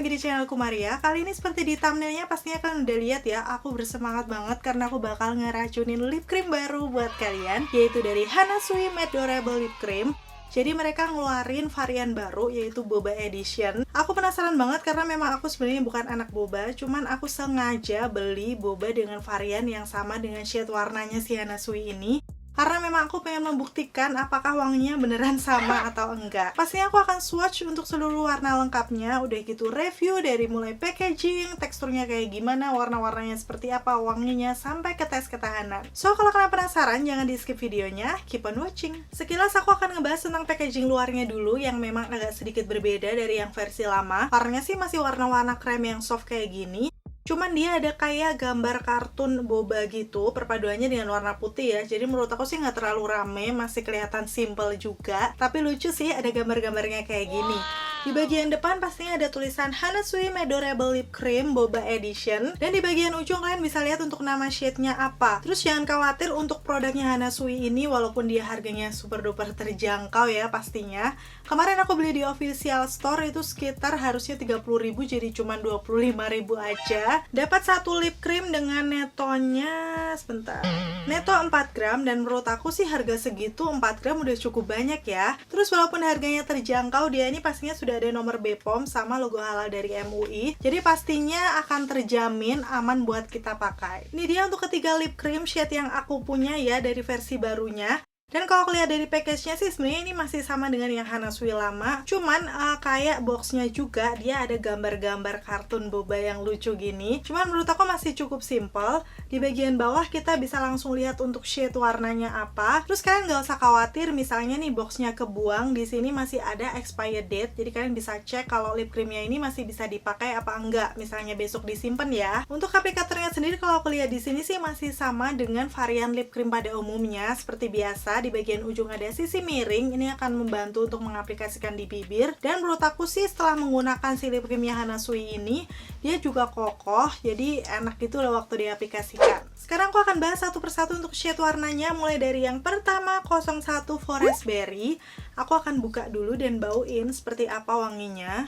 lagi di channelku Maria. Kali ini seperti di thumbnailnya pastinya kalian udah lihat ya, aku bersemangat banget karena aku bakal ngeracunin lip cream baru buat kalian, yaitu dari Hanasui Matte Durable Lip Cream. Jadi mereka ngeluarin varian baru yaitu Boba Edition. Aku penasaran banget karena memang aku sebenarnya bukan anak boba, cuman aku sengaja beli boba dengan varian yang sama dengan shade warnanya si Hanasui ini. Karena memang aku pengen membuktikan apakah wanginya beneran sama atau enggak. Pastinya aku akan swatch untuk seluruh warna lengkapnya. Udah gitu review dari mulai packaging, teksturnya kayak gimana, warna-warnanya seperti apa, wanginya, sampai ke tes ketahanan. So, kalau kalian penasaran, jangan di skip videonya, keep on watching. Sekilas aku akan ngebahas tentang packaging luarnya dulu, yang memang agak sedikit berbeda dari yang versi lama. Warnanya sih masih warna-warna krem yang soft kayak gini. Cuman dia ada kayak gambar kartun boba gitu, perpaduannya dengan warna putih ya. Jadi menurut aku sih nggak terlalu rame, masih kelihatan simple juga. Tapi lucu sih, ada gambar-gambarnya kayak gini. Di bagian depan pastinya ada tulisan Hanasui Matte Durable Lip Cream Boba Edition. Dan di bagian ujung kalian bisa lihat untuk nama shade-nya apa. Terus jangan khawatir untuk produknya Hanasui ini, walaupun dia harganya super duper terjangkau ya pastinya. Kemarin aku beli di official store itu sekitar harusnya 30.000, jadi cuma 25.000 aja. Dapat satu lip cream dengan netonya sebentar. Neto 4 gram, dan menurut aku sih harga segitu 4 gram udah cukup banyak ya. Terus walaupun harganya terjangkau, dia ini pastinya sudah ada nomor BPOM sama logo halal dari MUI. Jadi pastinya akan terjamin aman buat kita pakai. Ini dia untuk ketiga lip cream shade yang aku punya ya dari versi barunya. Dan kalau lihat dari package-nya sih sebenarnya ini masih sama dengan yang Hanasui lama. Cuman kayak box-nya juga dia ada gambar-gambar kartun boba yang lucu gini. Cuman menurut aku masih cukup simple. Di bagian bawah kita bisa langsung lihat untuk shade warnanya apa. Terus kalian nggak usah khawatir misalnya nih box-nya kebuang, di sini masih ada expired date. Jadi kalian bisa cek kalau lip creamnya ini masih bisa dipakai apa enggak. Misalnya besok disimpan ya. Untuk aplikatornya sendiri kalau aku lihat di sini sih masih sama dengan varian lip cream pada umumnya seperti biasa. Di bagian ujung ada sisi miring, ini akan membantu untuk mengaplikasikan di bibir. Dan menurut aku sih setelah menggunakan si lip creamnya Hanasui ini, dia juga kokoh, jadi enak gitu loh waktu diaplikasikan. Sekarang aku akan bahas satu persatu untuk shade warnanya, mulai dari yang pertama 01 Forest Berry. Aku akan buka dulu dan bauin seperti apa wanginya.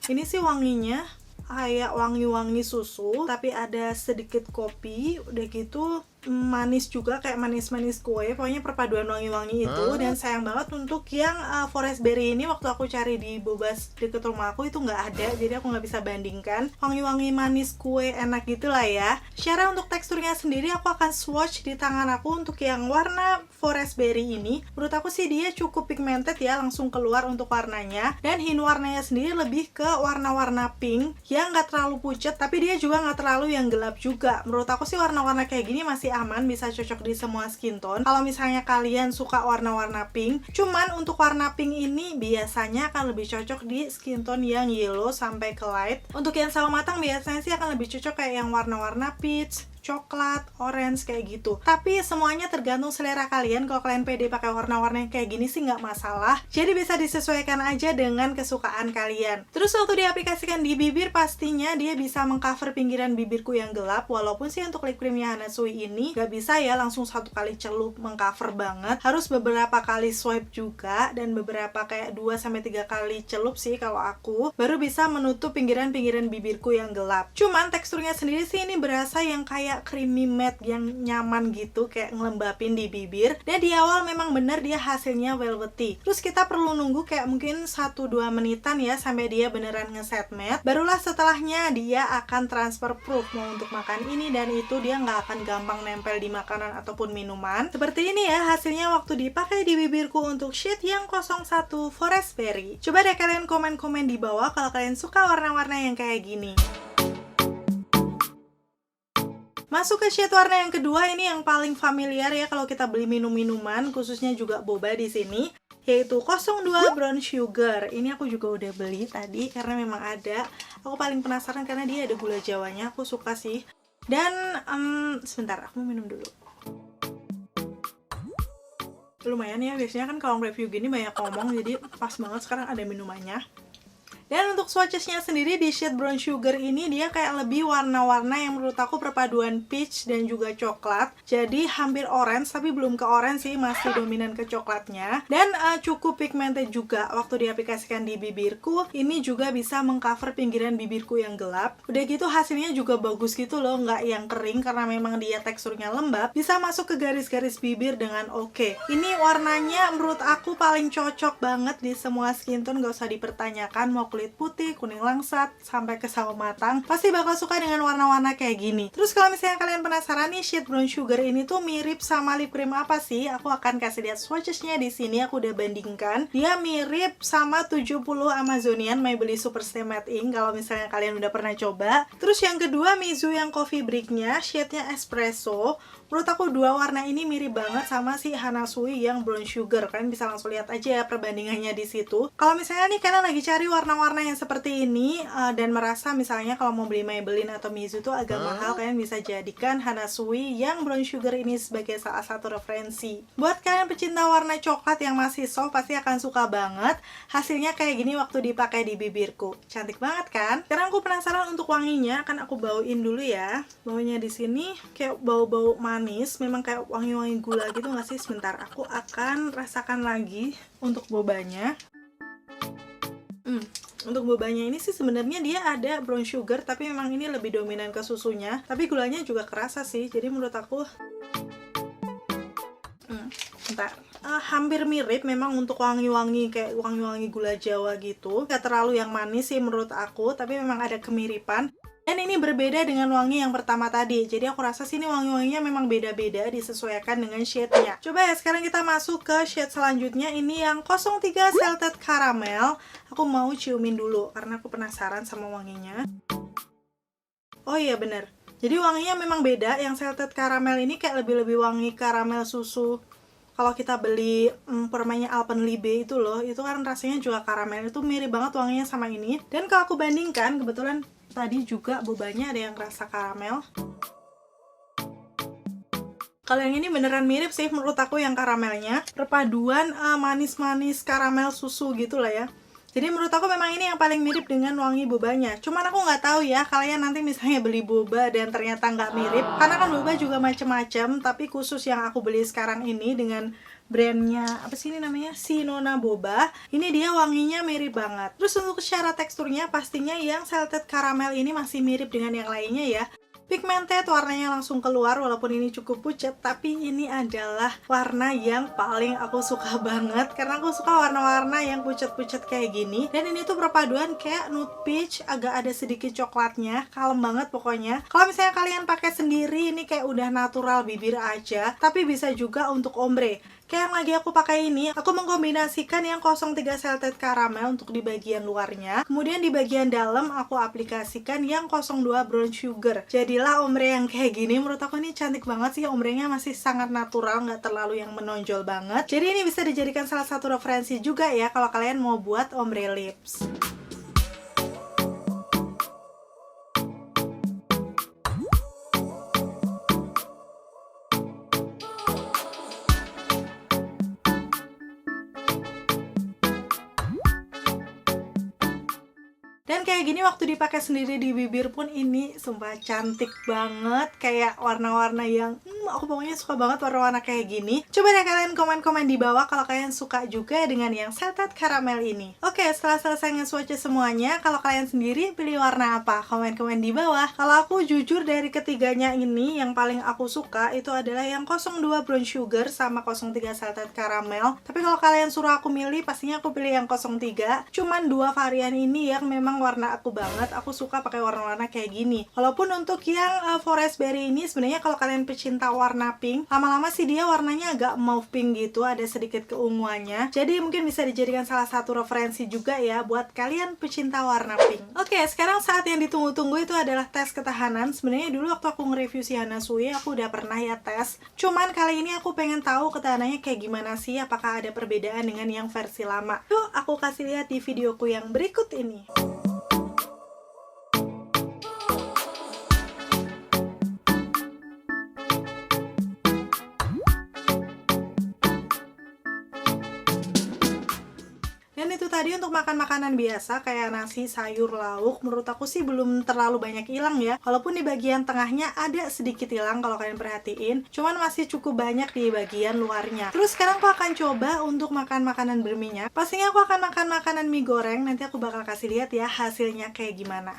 Ini sih wanginya kayak wangi-wangi susu, tapi ada sedikit kopi, udah gitu manis juga, kayak manis-manis kue. Pokoknya perpaduan wangi-wangi itu. Dan sayang banget untuk yang Forest Berry ini, waktu aku cari di Bobas deket rumah aku itu nggak ada, jadi aku nggak bisa bandingkan. Wangi-wangi manis kue enak gitu lah ya. Secara untuk teksturnya sendiri aku akan swatch di tangan aku. Untuk yang warna Forest Berry ini menurut aku sih dia cukup pigmented ya, langsung keluar untuk warnanya. Dan hint warnanya sendiri lebih ke warna-warna pink yang nggak terlalu pucat, tapi dia juga nggak terlalu yang gelap juga. Menurut aku sih warna-warna kayak gini masih aman, bisa cocok di semua skin tone. Kalau misalnya kalian suka warna-warna pink, cuman untuk warna pink ini biasanya akan lebih cocok di skin tone yang yellow sampai ke light. Untuk yang sawo matang biasanya sih akan lebih cocok kayak yang warna-warna peach, coklat, orange kayak gitu. Tapi semuanya tergantung selera kalian. Kalau kalian pede pakai warna-warna yang kayak gini sih nggak masalah. Jadi bisa disesuaikan aja dengan kesukaan kalian. Terus waktu diaplikasikan di bibir, pastinya dia bisa mengcover pinggiran bibirku yang gelap. Walaupun sih untuk lip creamnya Hanasui ini nggak bisa ya langsung satu kali celup mengcover banget. Harus beberapa kali swipe juga, dan beberapa kayak 2-3 kali celup sih kalau aku, baru bisa menutup pinggiran-pinggiran bibirku yang gelap. Cuman teksturnya sendiri sih ini berasa yang kayak creamy matte yang nyaman gitu, kayak ngelembapin di bibir. Dan di awal memang bener dia hasilnya velvety. Terus kita perlu nunggu kayak mungkin 1-2 menitan ya sampai dia beneran ngeset matte. Barulah setelahnya dia akan transfer proof. Mau untuk makan ini dan itu dia nggak akan gampang nempel di makanan ataupun minuman. Seperti ini ya hasilnya waktu dipakai di bibirku untuk shade yang 01 Forest Berry. Coba deh kalian komen-komen di bawah kalau kalian suka warna-warna yang kayak gini. Masuk ke shade warna yang kedua, ini yang paling familiar ya kalau kita beli minum-minuman, khususnya juga boba di sini, yaitu 02 Brown Sugar. Ini aku juga udah beli tadi karena memang ada. Aku paling penasaran karena dia ada gula jawanya, aku suka sih. Dan sebentar, aku mau minum dulu. Lumayan ya, biasanya kan kalau review gini banyak ngomong, jadi pas banget sekarang ada minumannya. Dan untuk swatchesnya sendiri di shade Brown Sugar ini dia kayak lebih warna-warna yang menurut aku perpaduan peach dan juga coklat. Jadi hampir orange tapi belum ke orange sih, masih dominan ke coklatnya. Dan cukup pigmented juga waktu diaplikasikan di bibirku. Ini juga bisa mengcover pinggiran bibirku yang gelap. Udah gitu hasilnya juga bagus gitu loh, nggak yang kering karena memang dia teksturnya lembab. Bisa masuk ke garis-garis bibir dengan oke. Ini warnanya menurut aku paling cocok banget di semua skin tone, gak usah dipertanyakan. Mau kulit putih, kuning langsat, sampai ke sawo matang, pasti bakal suka dengan warna-warna kayak gini. Terus kalau misalnya kalian penasaran nih shade Brown Sugar ini tuh mirip sama lip cream apa sih? Aku akan kasih lihat swatchesnya di sini. Aku udah bandingkan. Dia mirip sama 70 Amazonian Maybelline Super Stay Matte Ink kalau misalnya kalian udah pernah coba. Terus yang kedua Mizu yang Coffee Break-nya, shade-nya Espresso. Menurut aku dua warna ini mirip banget sama si Hana Sui yang Brown Sugar. Kalian bisa langsung lihat aja ya perbandingannya di situ. Kalau misalnya nih kalian lagi cari warna-warna yang seperti ini dan merasa misalnya kalau mau beli Maybelline atau Mizu tuh agak mahal, kalian bisa jadikan Hana Sui yang Brown Sugar ini sebagai salah satu referensi. Buat kalian pecinta warna coklat yang masih soft pasti akan suka banget. Hasilnya kayak gini waktu dipakai di bibirku. Cantik banget kan? Sekarang aku penasaran untuk wanginya, akan aku bauin dulu ya. Baunya di sini kayak bau-bau manis, memang kayak wangi-wangi gula gitu nggak sih? Sebentar, aku akan rasakan lagi untuk bobanya. Untuk bobanya ini sih sebenarnya dia ada brown sugar, tapi memang ini lebih dominan ke susunya. Tapi gulanya juga kerasa sih, jadi menurut aku hampir mirip memang untuk wangi-wangi kayak wangi-wangi gula Jawa gitu. Gak terlalu yang manis sih menurut aku, tapi memang ada kemiripan. Dan ini berbeda dengan wangi yang pertama tadi. Jadi aku rasa sini wangi-wanginya memang beda-beda disesuaikan dengan shade-nya. Coba ya sekarang kita masuk ke shade selanjutnya. Ini yang 03 Salted Caramel. Aku mau ciumin dulu karena aku penasaran sama wanginya. Oh iya bener. Jadi wanginya memang beda. Yang Salted Caramel ini kayak lebih-lebih wangi karamel susu. Kalau kita beli permennya Alpenlibe itu loh, itu kan rasanya juga karamel. Itu mirip banget wanginya sama ini. Dan kalau aku bandingkan, kebetulan tadi juga bobanya ada yang rasa karamel. Kalau yang ini beneran mirip sih menurut aku yang karamelnya. Perpaduan manis-manis karamel susu gitu lah ya. Jadi menurut aku memang ini yang paling mirip dengan wangi bobanya. Cuman aku nggak tahu ya, kalian nanti misalnya beli boba dan ternyata nggak mirip. Karena kan boba juga macem-macem, tapi khusus yang aku beli sekarang ini dengan brandnya apa sih ini namanya, Sinona Boba, ini dia wanginya mirip banget. Terus untuk secara teksturnya pastinya yang Salted Caramel ini masih mirip dengan yang lainnya ya. Pigmented, warnanya langsung keluar walaupun ini cukup pucat, tapi ini adalah warna yang paling aku suka banget karena aku suka warna-warna yang pucat-pucat kayak gini. Dan ini tuh perpaduan kayak nude peach, agak ada sedikit coklatnya, kalem banget pokoknya. Kalau misalnya kalian pakai sendiri ini kayak udah natural bibir aja, tapi bisa juga untuk ombre. Kayak yang lagi aku pakai ini, aku mengkombinasikan yang 03 Salted Caramel untuk di bagian luarnya. Kemudian di bagian dalam aku aplikasikan yang 02 Brown Sugar. Jadilah ombre yang kayak gini. Menurut aku ini cantik banget sih, ombrenya masih sangat natural, nggak terlalu yang menonjol banget. Jadi ini bisa dijadikan salah satu referensi juga ya kalau kalian mau buat ombre lips. Dan kayak gini waktu dipakai sendiri di bibir pun ini sumpah cantik banget. Kayak warna-warna yang aku pokoknya suka banget warna-warna kayak gini. Coba deh kalian komen-komen di bawah kalau kalian suka juga dengan yang Salted Caramel ini. Oke, setelah selesai nge-swatch semuanya, kalau kalian sendiri pilih warna apa? Komen-komen di bawah. Kalau aku jujur dari ketiganya ini yang paling aku suka itu adalah yang 02 Brown Sugar sama 03 Salted Caramel. Tapi kalau kalian suruh aku milih, pastinya aku pilih yang 03. Cuman dua varian ini yang memang warna aku banget. Aku suka pakai warna-warna kayak gini. Walaupun untuk yang Forest Berry ini sebenarnya kalau kalian pecinta warna pink, lama-lama sih dia warnanya agak mauve pink gitu, ada sedikit keunguannya. Jadi mungkin bisa dijadikan salah satu referensi juga ya buat kalian pecinta warna pink. Oke, sekarang saat yang ditunggu-tunggu itu adalah tes ketahanan. Sebenarnya dulu waktu aku nge-review si Hana Sui, aku udah pernah ya tes. Cuman kali ini aku pengen tahu ketahanannya kayak gimana sih, apakah ada perbedaan dengan yang versi lama. Yuk, aku kasih lihat di videoku yang berikut ini. Dan itu tadi untuk makan makanan biasa kayak nasi, sayur, lauk, menurut aku sih belum terlalu banyak hilang ya. Walaupun di bagian tengahnya ada sedikit hilang kalau kalian perhatiin, cuman masih cukup banyak di bagian luarnya. Terus sekarang aku akan coba untuk makan makanan berminyak. Pastinya aku akan makan makanan mie goreng, nanti aku bakal kasih lihat ya hasilnya kayak gimana.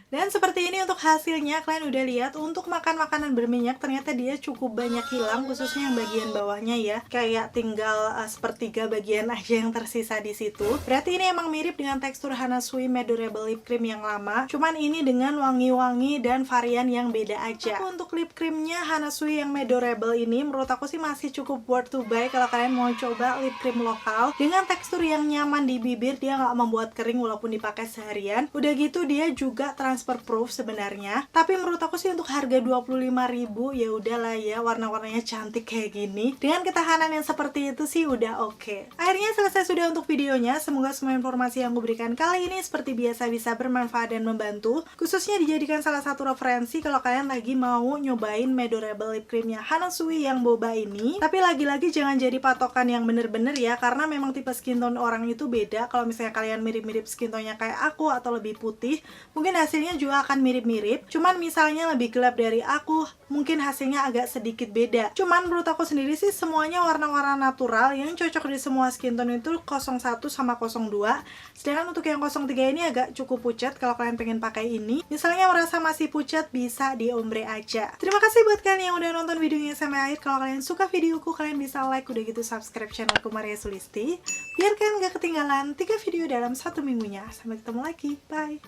Dan seperti ini untuk hasilnya, kalian udah lihat untuk makan makanan berminyak ternyata dia cukup banyak hilang, khususnya yang bagian bawahnya ya. Kayak tinggal sepertiga bagian aja yang tersisa di situ. Berarti ini emang mirip dengan tekstur Hana Sui Matte Durable Lip Cream yang lama, cuman ini dengan wangi-wangi dan varian yang beda aja. Untuk lip creamnya Hana Sui yang Matte Durable ini menurut aku sih masih cukup worth to buy kalau kalian mau coba lip cream lokal dengan tekstur yang nyaman di bibir, dia nggak membuat kering walaupun dipakai seharian. Udah gitu dia juga transfer proof sebenarnya, tapi menurut aku sih untuk harga 25.000 ya udahlah ya, warna-warnanya cantik kayak gini dengan ketahanan yang seperti itu sih udah oke. Akhirnya selesai sudah untuk videonya. Semoga semua informasi yang aku berikan kali ini seperti biasa bisa bermanfaat dan membantu, khususnya dijadikan salah satu referensi kalau kalian lagi mau nyobain Matte Durable Lip Creamnya Hana Sui yang boba ini. Tapi lagi-lagi jangan jadi patokan yang bener-bener ya, karena memang tipe skin tone orang itu beda. Kalau misalnya kalian mirip-mirip skin tone-nya kayak aku atau lebih putih, mungkin hasilnya juga akan mirip-mirip, cuman misalnya lebih gelap dari aku, mungkin hasilnya agak sedikit beda. Cuman menurut aku sendiri sih semuanya warna-warna natural yang cocok di semua skin tone itu 01 sama 02. Sedangkan untuk yang 03 ini agak cukup pucat kalau kalian pengen pakai ini. Misalnya merasa masih pucat, bisa di ombre aja. Terima kasih buat kalian yang udah nonton videonya sampai akhir. Kalau kalian suka videoku, kalian bisa like, udah gitu subscribe channelku Maria Sulisti, biar kalian gak ketinggalan 3 video dalam 1 minggunya. Sampai ketemu lagi, bye!